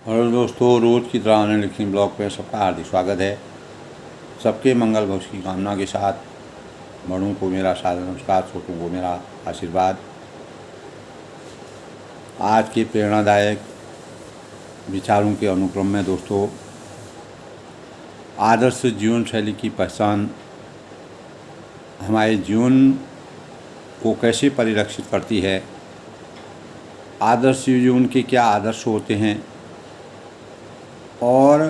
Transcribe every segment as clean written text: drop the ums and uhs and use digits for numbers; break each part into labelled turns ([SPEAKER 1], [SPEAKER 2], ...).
[SPEAKER 1] और दोस्तों, रोज़ की तरह आने लिखिन ब्लॉग पे सबका हार्दिक स्वागत है। सबके मंगल भविष्य की कामना के साथ बड़ों को मेरा सादर नमस्कार, छोटों को मेरा आशीर्वाद। आज के प्रेरणादायक विचारों के अनुक्रम में दोस्तों, आदर्श जीवन शैली की पहचान हमारे जीवन को कैसे परिलक्षित करती है, आदर्श जीवन के क्या आदर्श होते हैं और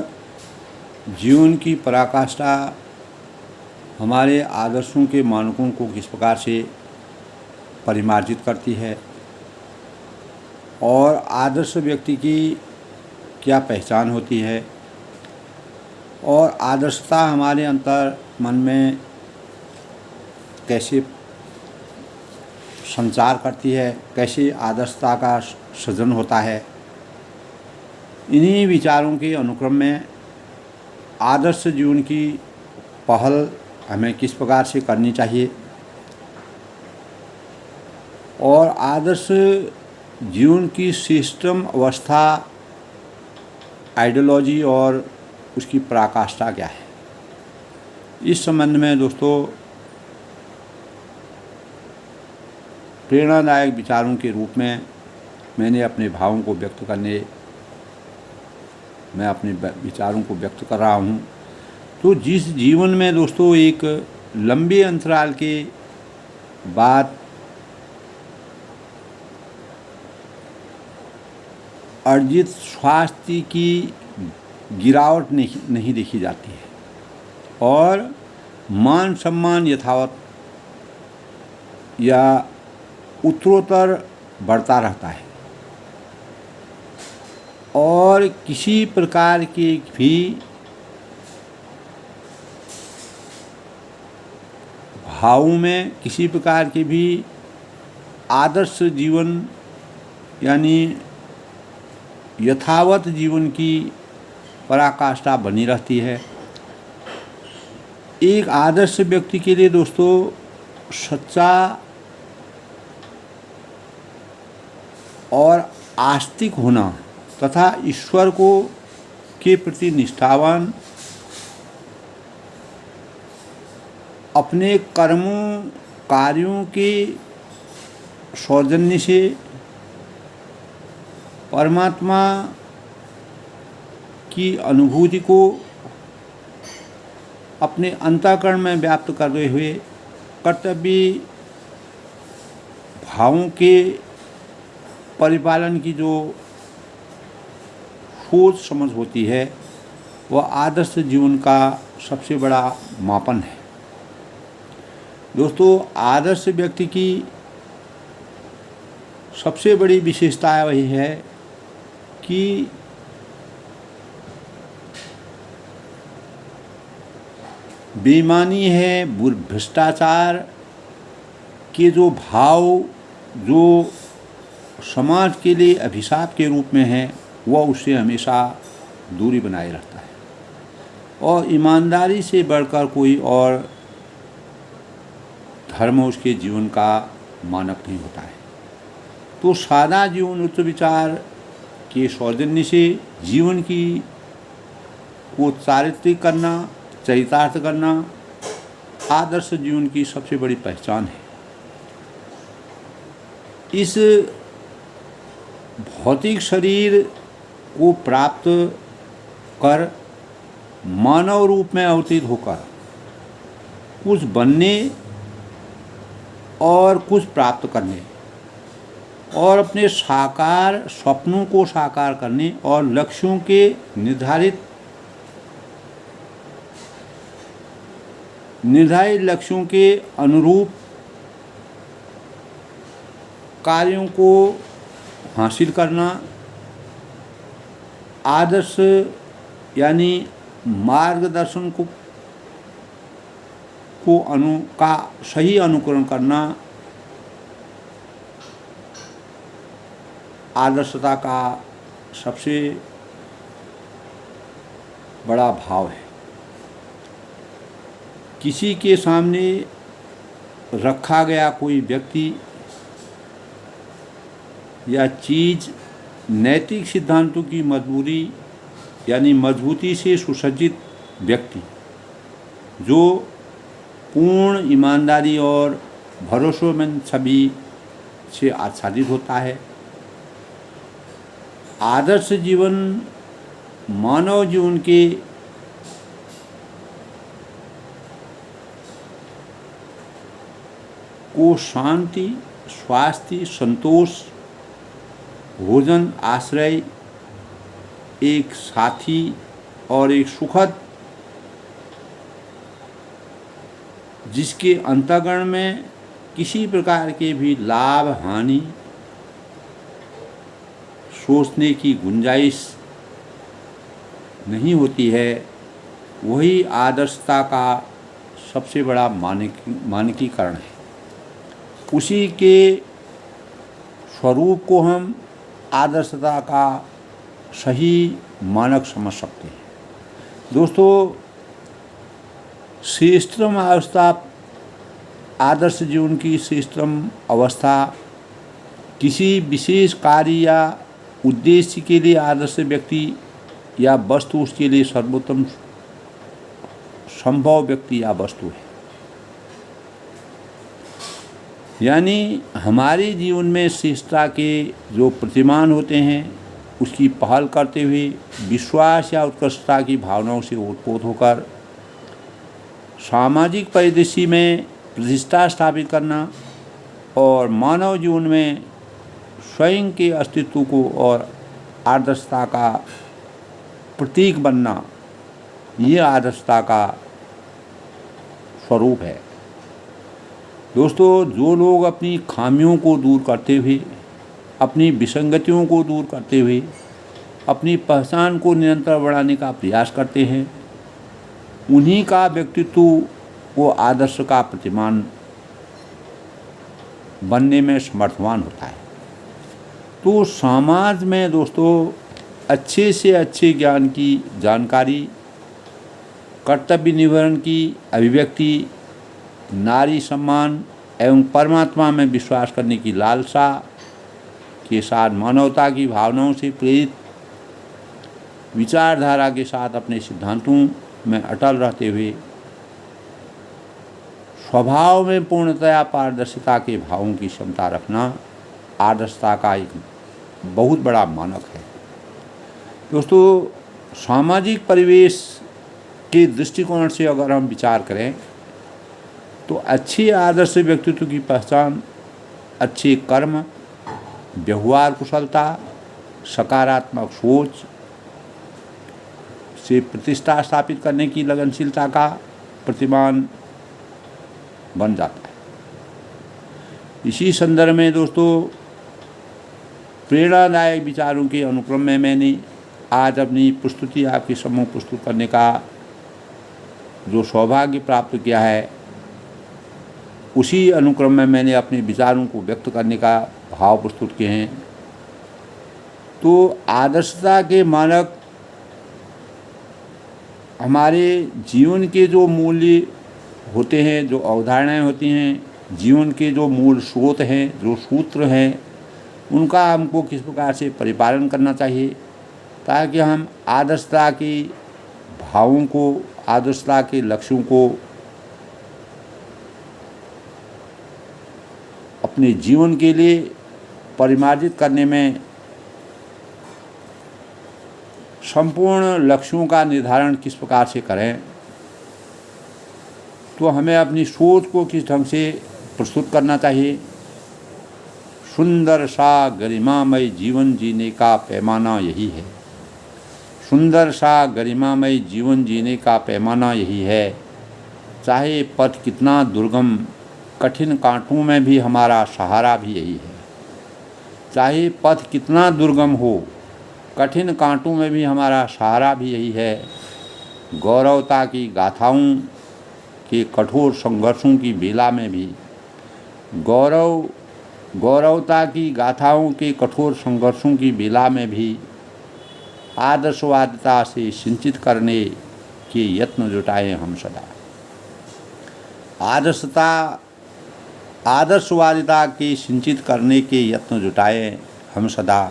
[SPEAKER 1] जीवन की पराकाष्ठा हमारे आदर्शों के मानकों को किस प्रकार से परिमार्जित करती है और आदर्श व्यक्ति की क्या पहचान होती है और आदर्शता हमारे अंतर मन में कैसे संचार करती है, कैसे आदर्शता का सृजन होता है। इन्हीं विचारों के अनुक्रम में आदर्श जीवन की पहल हमें किस प्रकार से करनी चाहिए और आदर्श जीवन की सिस्टम, अवस्था, आइडियोलॉजी और उसकी पराकाष्ठा क्या है, इस संबंध में दोस्तों प्रेरणादायक विचारों के रूप में मैं अपने विचारों को व्यक्त कर रहा हूँ। तो जिस जीवन में दोस्तों एक लंबे अंतराल के बाद अर्जित स्वास्थ्य की गिरावट नहीं देखी जाती है और मान सम्मान यथावत या उत्तरोत्तर बढ़ता रहता है और किसी प्रकार की भी भावों में किसी प्रकार की भी आदर्श जीवन यानी यथावत जीवन की पराकाष्ठा बनी रहती है। एक आदर्श व्यक्ति के लिए दोस्तों सच्चा और आस्तिक होना तथा ईश्वर के प्रति निष्ठावान, अपने कर्मों कार्यों के सौजन्य से परमात्मा की अनुभूति को अपने अंतःकरण में व्याप्त करते हुए कर्तव्य भावों के परिपालन की जो सोच समझ होती है, वह आदर्श जीवन का सबसे बड़ा मापन है। दोस्तों, आदर्श व्यक्ति की सबसे बड़ी विशेषता वही है कि बेईमानी है, भ्रष्टाचार के जो भाव जो समाज के लिए अभिशाप के रूप में है, वह उससे हमेशा दूरी बनाए रखता है और ईमानदारी से बढ़कर कोई और धर्म उसके जीवन का मानक नहीं होता है। तो सादा जीवन उच्च विचार के सौजन्य से जीवन की को चारित्रिक करना, चरितार्थ करना आदर्श जीवन की सबसे बड़ी पहचान है। इस भौतिक शरीर को प्राप्त कर मानव रूप में अवतीत होकर कुछ बनने और कुछ प्राप्त करने और अपने साकार स्वप्नों को साकार करने और लक्ष्यों के निर्धारित लक्ष्यों के अनुरूप कार्यों को हासिल करना आदर्श यानी मार्गदर्शन का सही अनुकरण करना आदर्शता का सबसे बड़ा भाव है। किसी के सामने रखा गया कोई व्यक्ति या चीज़ नैतिक सिद्धांतों की मजबूती से सुसज्जित व्यक्ति जो पूर्ण ईमानदारी और भरोसेमंद छवि से आच्छादित होता है। आदर्श जीवन मानव जीवन के को शांति, स्वास्थ्य, संतोष, भोजन, आश्रय, एक साथी और एक सुखद जिसके अंतःकरण में किसी प्रकार के भी लाभ हानि सोचने की गुंजाइश नहीं होती है, वही आदर्शता का सबसे बड़ा मानकीकरण है। उसी के स्वरूप को हम आदर्शता का सही मानक समझ सकते हैं। दोस्तों, श्रेष्ठतम अवस्था, आदर्श जीवन की श्रेष्ठतम अवस्था किसी विशेष कार्य या उद्देश्य के लिए आदर्श व्यक्ति या वस्तु उसके लिए सर्वोत्तम संभव व्यक्ति या वस्तु है। यानी हमारे जीवन में श्रेष्ठता के जो प्रतिमान होते हैं उसकी पहल करते हुए विश्वास या उत्कृष्टता की भावनाओं से ओतप्रोत होकर सामाजिक परिदृश्य में प्रतिष्ठा स्थापित करना और मानव जीवन में स्वयं के अस्तित्व को और आदर्शता का प्रतीक बनना, ये आदर्शता का स्वरूप है। दोस्तों, जो लोग अपनी खामियों को दूर करते हुए, अपनी विसंगतियों को दूर करते हुए अपनी पहचान को निरंतर बढ़ाने का प्रयास करते हैं, उन्हीं का व्यक्तित्व वो आदर्श का प्रतिमान बनने में समर्थवान होता है। तो समाज में दोस्तों अच्छे से अच्छे ज्ञान की जानकारी, कर्तव्य निवारण की अभिव्यक्ति, नारी सम्मान एवं परमात्मा में विश्वास करने की लालसा के साथ मानवता की भावनाओं से प्रेरित विचारधारा के साथ अपने सिद्धांतों में अटल रहते हुए स्वभाव में पूर्णतया पारदर्शिता के भावों की क्षमता रखना आदर्शता का एक बहुत बड़ा मानक है। दोस्तों, सामाजिक परिवेश के दृष्टिकोण से अगर हम विचार करें तो अच्छे आदर्श व्यक्तित्व की पहचान अच्छे कर्म, व्यवहार कुशलता, सकारात्मक सोच से प्रतिष्ठा स्थापित करने की लगनशीलता का प्रतिमान बन जाता है। इसी संदर्भ में दोस्तों प्रेरणादायक विचारों के अनुक्रम में मैंने आज अपनी प्रस्तुति आपके सम्मुख प्रस्तुत करने का जो सौभाग्य प्राप्त किया है, उसी अनुक्रम में मैंने अपने विचारों को व्यक्त करने का भाव प्रस्तुत किए हैं। तो आदर्शता के मानक हमारे जीवन के जो मूल्य होते हैं, जो अवधारणाएं होती हैं, जीवन के जो मूल स्रोत हैं, जो सूत्र हैं, उनका हमको किस प्रकार से परिपालन करना चाहिए ताकि हम आदर्शता के भावों को, आदर्शता के लक्ष्यों को अपने जीवन के लिए परिमार्जित करने में, संपूर्ण लक्ष्यों का निर्धारण किस प्रकार से करें। तो हमें अपनी सोच को किस ढंग से प्रस्तुत करना चाहिए। सुंदर सा गरिमामय जीवन जीने का पैमाना यही है। सुंदर सा गरिमामय जीवन जीने का पैमाना यही है। चाहे पथ कितना दुर्गम, कठिन कांटों में भी हमारा सहारा भी यही है। चाहे पथ कितना दुर्गम हो, कठिन कांटों में भी हमारा सहारा भी यही है। गौरवता की गाथाओं के कठोर संघर्षों की बेला में भी, गौरवता की गाथाओं के कठोर संघर्षों की बेला में भी आदर्शवादिता से सिंचित करने के यत्न जुटाएं हम सदा। आदर्शवादिता के सिंचित करने के यत्न जुटाएं हम सदा।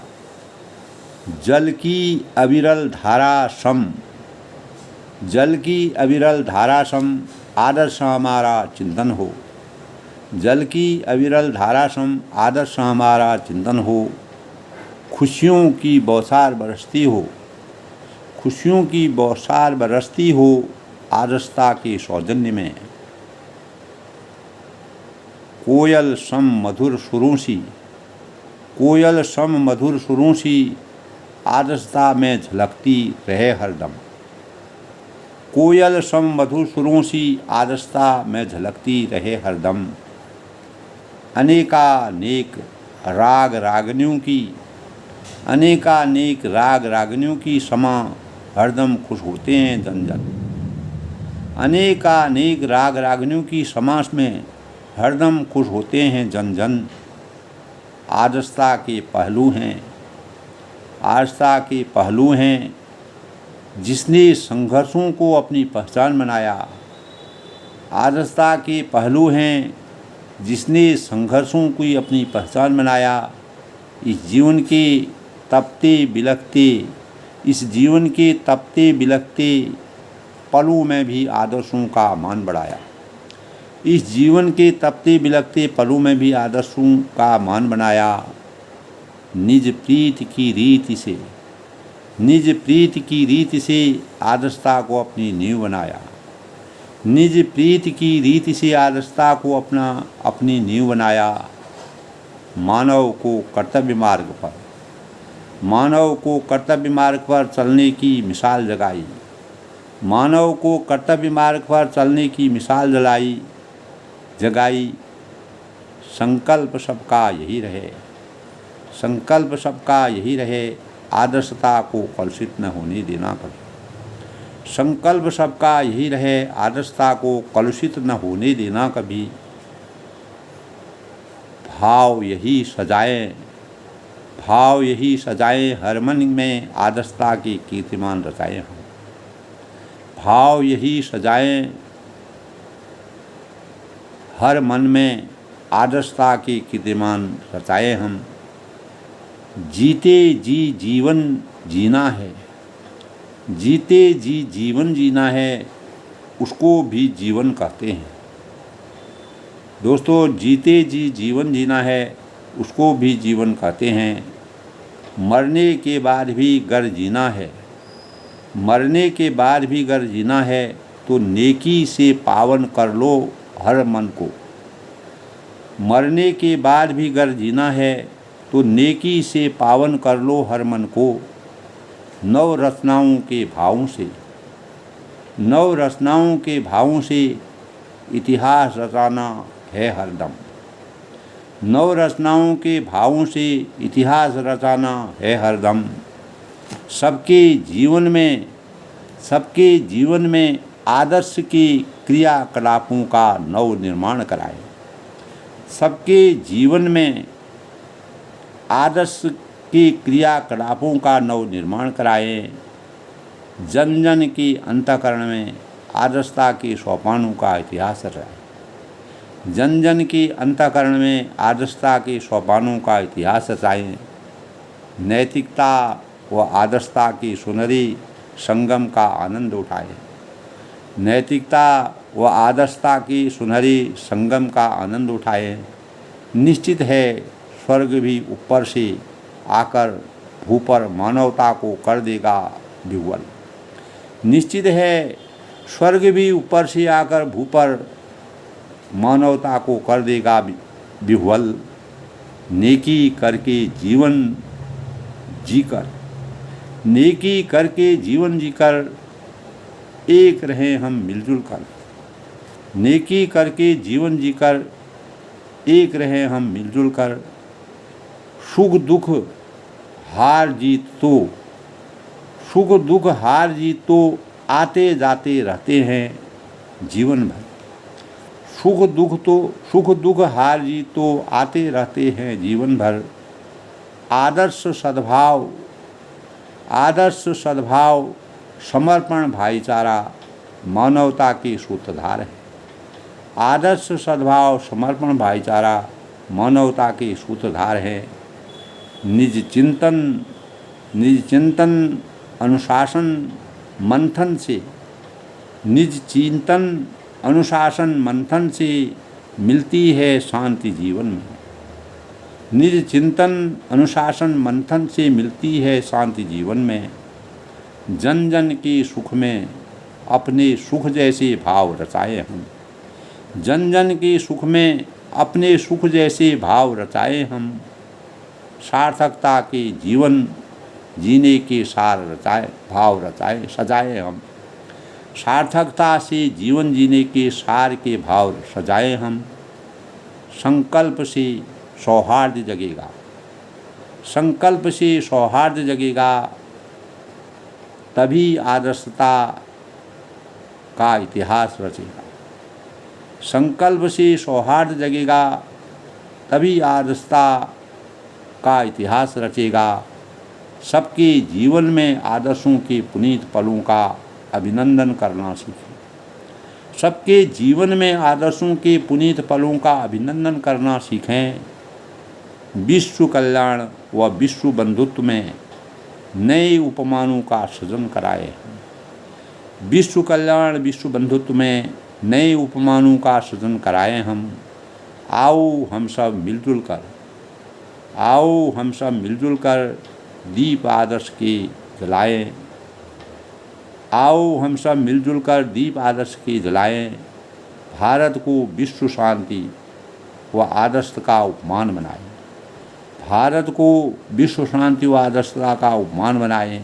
[SPEAKER 1] जल की अविरल धारा सम, जल की अविरल धारा सम आदर्श हमारा चिंतन हो। जल की अविरल धारा सम आदर्श हमारा चिंतन हो। खुशियों की बौछार बरसती हो, खुशियों की बौछार बरसती हो आदर्शता के सौजन्य में। कोयल सम मधुर सुरों सी, कोयल सम मधुर सुरों सी आदर्शता में झलकती रहे हरदम। कोयल सम मधुर सुरों सी आदर्शता में झलकती रहे हरदम। अनेकानेक राग रागनियों की, अनेकानेक राग रागनियों की समा हरदम खुश होते हैं जन जन। अनेकानेक राग रागनियों की समास में हरदम खुश होते हैं जन जन। आदर्शता के पहलू हैं, आदर्शता के पहलू हैं जिसने संघर्षों को अपनी पहचान बनाया। आदर्शता के पहलू हैं जिसने संघर्षों को अपनी पहचान बनाया। इस जीवन के तपते बिलखते, इस जीवन के तपते बिलखते पलों में भी आदर्शों का मान बढ़ाया। इस जीवन के तपते बिलखते पलों में भी आदर्शों का मान बनाया। निज प्रीत की रीति से, निज प्रीत की रीति से आदर्शता को अपनी नींव बनाया। निज प्रीत की रीति से आदर्शता को अपनी नींव बनाया। मानव को कर्तव्य मार्ग पर, मानव को कर्तव्य मार्ग पर चलने की मिसाल जगाई। मानव को कर्तव्य मार्ग पर चलने की मिसाल जगाई। संकल्प सबका यही रहे, संकल्प सबका यही रहे आदर्शता को कलुषित न होने देना कभी। संकल्प सबका यही रहे आदर्शता को कलुषित न होने देना कभी। भाव यही सजाए, भाव यही सजाए हर मन में आदर्शता के कीर्तिमान रचाए हम। भाव यही सजाए हर मन में आदर्शता के कीर्तिमान रचाए हम। जीते जी जीवन जीना है, जीते जी जीवन जीना है उसको भी जीवन कहते हैं। दोस्तों, जीते जी जीवन जीना है उसको भी जीवन कहते हैं। मरने के बाद भी गर जीना है, मरने के बाद भी गर जीना है तो नेकी से पावन कर लो हर मन को। मरने के बाद भी गर जीना है तो नेकी से पावन कर लो हर मन को। नव रचनाओं के भावों से, नव रचनाओं के भावों से इतिहास रचाना है हरदम। नव रचनाओं के भावों से इतिहास रचाना है हरदम। सबके जीवन में, सबके जीवन में आदर्श की क्रियाकलापों का नव निर्माण कराए। सबके जीवन में आदर्श के क्रियाकलापों का नव निर्माण कराएं। जन जन के अंतःकरण में आदर्शता के सोपानों का इतिहास रचाएं। जन जन के अंतःकरण में आदर्शता के सोपानों का इतिहास रचाएं। नैतिकता व आदर्शता की सुनहरी संगम का आनंद उठाएं। नैतिकता व आदर्शता की सुनहरी संगम का आनंद उठाएं। निश्चित है स्वर्ग भी ऊपर से आकर भू पर मानवता को कर देगा विह्वल। निश्चित है स्वर्ग भी ऊपर से आकर भू पर मानवता को कर देगा विह्वल। नेकी करके जीवन जीकर, नेकी करके जीवन जीकर एक रहे हम मिलजुल कर। नेकी करके जीवन जीकर एक रहे हम मिलजुल कर। सुख दुख हार जीत तो, सुख दुख हार जीत तो आते जाते रहते हैं जीवन भर। सुख दुख हार जीत तो आते रहते हैं जीवन भर। आदर्श सद्भाव, आदर्श सद्भाव समर्पण भाईचारा मानवता के सूत्रधार है। आदर्श सद्भाव समर्पण भाईचारा मानवता के सूत्रधार है। निज चिंतन निज चिंतन अनुशासन मंथन से, निज चिंतन अनुशासन मंथन से मिलती है शांति जीवन में। निज चिंतन अनुशासन मंथन से मिलती है शांति जीवन में। जन जन के सुख में अपने सुख जैसे भाव रचाए हम। जन जन के सुख में अपने सुख जैसे भाव रचाए हम। सार्थकता के जीवन जीने के सार रचाए, भाव रचाए सजाए हम। सार्थकता से जीवन जीने के सार के भाव सजाए हम। संकल्प से सौहार्द जगेगा, संकल्प से सौहार्द जगेगा, तभी आदर्शता का इतिहास रचेगा। संकल्प से सौहार्द जगेगा, तभी आदर्शता का इतिहास रचेगा। सबके जीवन में आदर्शों के पुनीत पलों का अभिनंदन करना सीखें। सबके जीवन में आदर्शों के पुनीत पलों का अभिनंदन करना सीखें। विश्व कल्याण व विश्व बंधुत्व में नए उपमानों का सृजन कराए। विश्व कल्याण विश्व बंधुत्व में नए उपमानों का सृजन कराए हम। आओ हम सब मिलजुल कर, आओ हम सब मिलजुल कर दीप आदर्श के जलाएं। आओ हम सब मिलजुल कर दीप आदर्श के जलाएं। भारत को विश्व शांति व आदर्श का उपमान बनाएं। भारत को विश्व शांति व आदर्शता का उपमान बनाएं।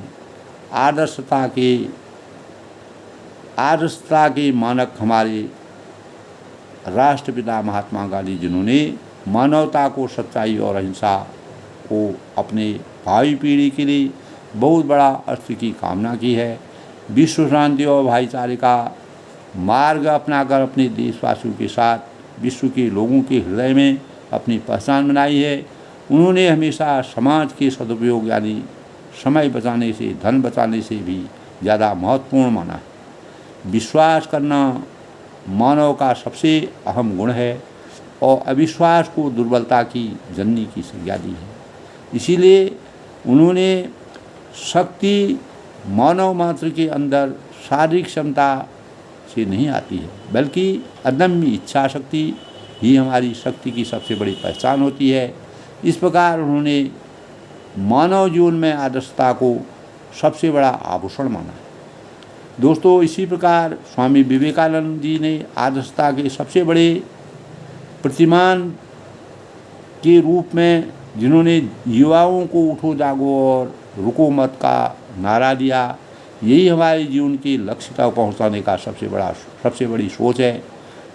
[SPEAKER 1] आदर्शता के मानक हमारे राष्ट्रपिता महात्मा गांधी, जिन्होंने मानवता को सच्चाई और अहिंसा को अपने भावी पीढ़ी के लिए बहुत बड़ा अस्त्र की कामना की है। विश्व शांति और भाईचारे का मार्ग अपनाकर अपने देशवासियों के साथ विश्व के लोगों के हृदय में अपनी पहचान बनाई है। उन्होंने हमेशा समाज के सदुपयोग यानी समय बचाने से, धन बचाने से भी ज़्यादा महत्वपूर्ण माना है। विश्वास करना मानव का सबसे अहम गुण है और अविश्वास को दुर्बलता की जननी की संज्ञा दी है। इसीलिए उन्होंने शक्ति मानव मात्र के अंदर शारीरिक क्षमता से नहीं आती है, बल्कि अदम्य इच्छा शक्ति ही हमारी शक्ति की सबसे बड़ी पहचान होती है। इस प्रकार उन्होंने मानव जीवन में आदर्शता को सबसे बड़ा आभूषण माना है। दोस्तों, इसी प्रकार स्वामी विवेकानंद जी ने आदर्शता के सबसे बड़े प्रतिमान के रूप में, जिन्होंने युवाओं को उठो जागो और रुको मत का नारा दिया, यही हमारे जीवन के लक्ष्य तक पहुंचाने का सबसे बड़ी सोच है।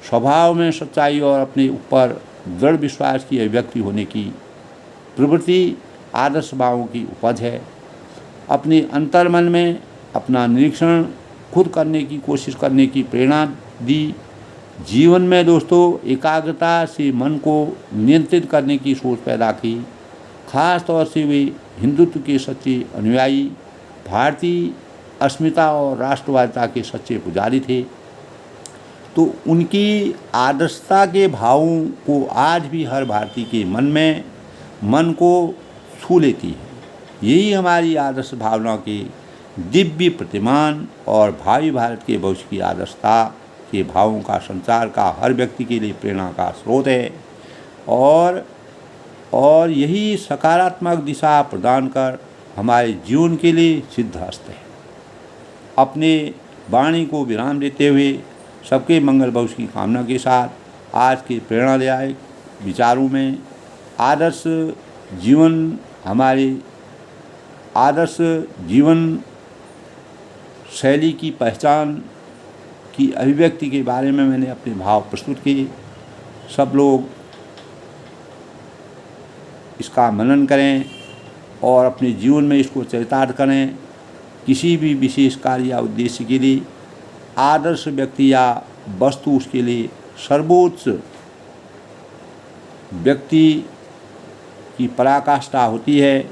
[SPEAKER 1] स्वभाव में सच्चाई और अपने ऊपर दृढ़ विश्वास की अभिव्यक्ति होने की प्रवृत्ति आदर्श भावों की उपज है। अपने अंतर्मन में अपना निरीक्षण खुद करने की कोशिश करने की प्रेरणा दी। जीवन में दोस्तों एकाग्रता से मन को नियंत्रित करने की सोच पैदा की। खास तौर से वे हिंदुत्व के सच्चे अनुयायी, भारतीय अस्मिता और राष्ट्रवादिता के सच्चे पुजारी थे। तो उनकी आदर्शता के भावों को आज भी हर भारतीय के मन को छू लेती है। यही हमारी आदर्श भावना के दिव्य प्रतिमान और भावी भारत के भविष्य की आदर्शता के भावों का संचार का हर व्यक्ति के लिए प्रेरणा का स्रोत है और यही सकारात्मक दिशा प्रदान कर हमारे जीवन के लिए सिद्धहस्त है। अपने वाणी को विराम देते हुए सबके मंगल भविष्य की कामना के साथ आज के प्रेरणादायक विचारों में आदर्श जीवन शैली की पहचान की अभिव्यक्ति के बारे में मैंने अपने भाव प्रस्तुत किए। सब लोग इसका मनन करें और अपने जीवन में इसको चरितार्थ करें। किसी भी विशेष कार्य या उद्देश्य के लिए आदर्श व्यक्ति या वस्तु उसके लिए सर्वोच्च व्यक्ति की पराकाष्ठा होती है।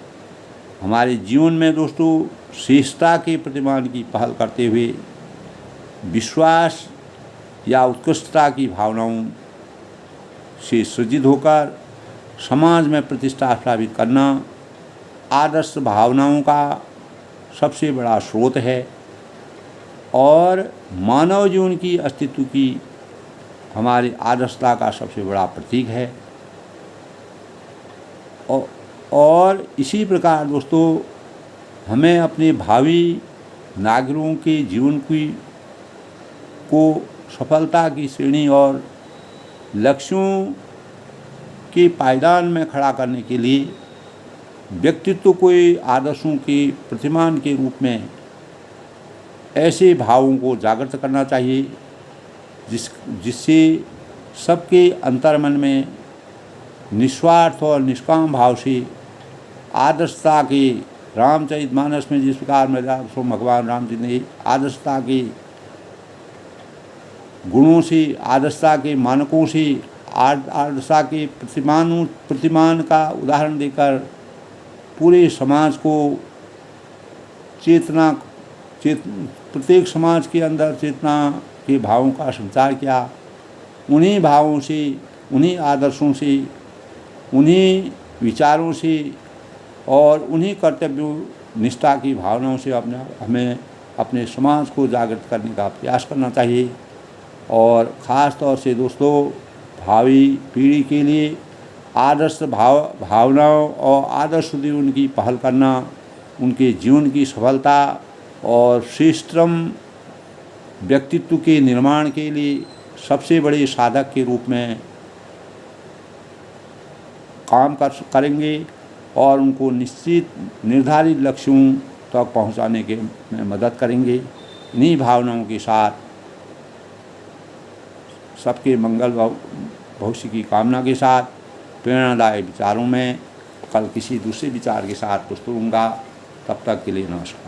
[SPEAKER 1] हमारे जीवन में दोस्तों श्रेष्ठता के प्रतिमान की पहल करते हुए विश्वास या उत्कृष्टता की भावनाओं से सृजित होकर समाज में प्रतिष्ठा स्थापित करना आदर्श भावनाओं का सबसे बड़ा स्रोत है और मानव जीवन की अस्तित्व की हमारी आदर्शता का सबसे बड़ा प्रतीक है। और इसी प्रकार दोस्तों हमें अपने भावी नागरिकों के जीवन को सफलता की श्रेणी और लक्ष्यों के पायदान में खड़ा करने के लिए व्यक्तित्व को आदर्शों के प्रतिमान के रूप में ऐसे भावों को जागृत करना चाहिए जिससे सबके अंतर्मन में निस्वार्थ और निष्काम भाव से आदर्शता के रामचरितमानस में जिस प्रकार में भगवान राम जी ने आदर्शता के गुणों से, आदर्शता के मानकों से, आदर्शता के प्रतिमान का उदाहरण देकर पूरे समाज को प्रत्येक समाज के अंदर चेतना के भावों का संचार किया। उन्हीं भावों से, उन्हीं आदर्शों से, उन्हीं विचारों से और उन्हीं कर्तव्य निष्ठा की भावनाओं से हमें अपने समाज को जागृत करने का प्रयास करना चाहिए। और ख़ास तौर से दोस्तों भावी पीढ़ी के लिए आदर्श भावनाओं और आदर्श जीवन की पहल करना उनके जीवन की सफलता और श्रेष्ठतम व्यक्तित्व के निर्माण के लिए सबसे बड़े साधक के रूप में काम करेंगे और उनको निश्चित निर्धारित लक्ष्यों तक पहुंचाने के में मदद करेंगे। इन्हीं भावनाओं के साथ सबके मंगल भविष्य की कामना के साथ प्रेरणादायक विचारों में कल किसी दूसरे विचार के साथ प्रस्तुत होऊंगा। तब तक के लिए नमस्कार।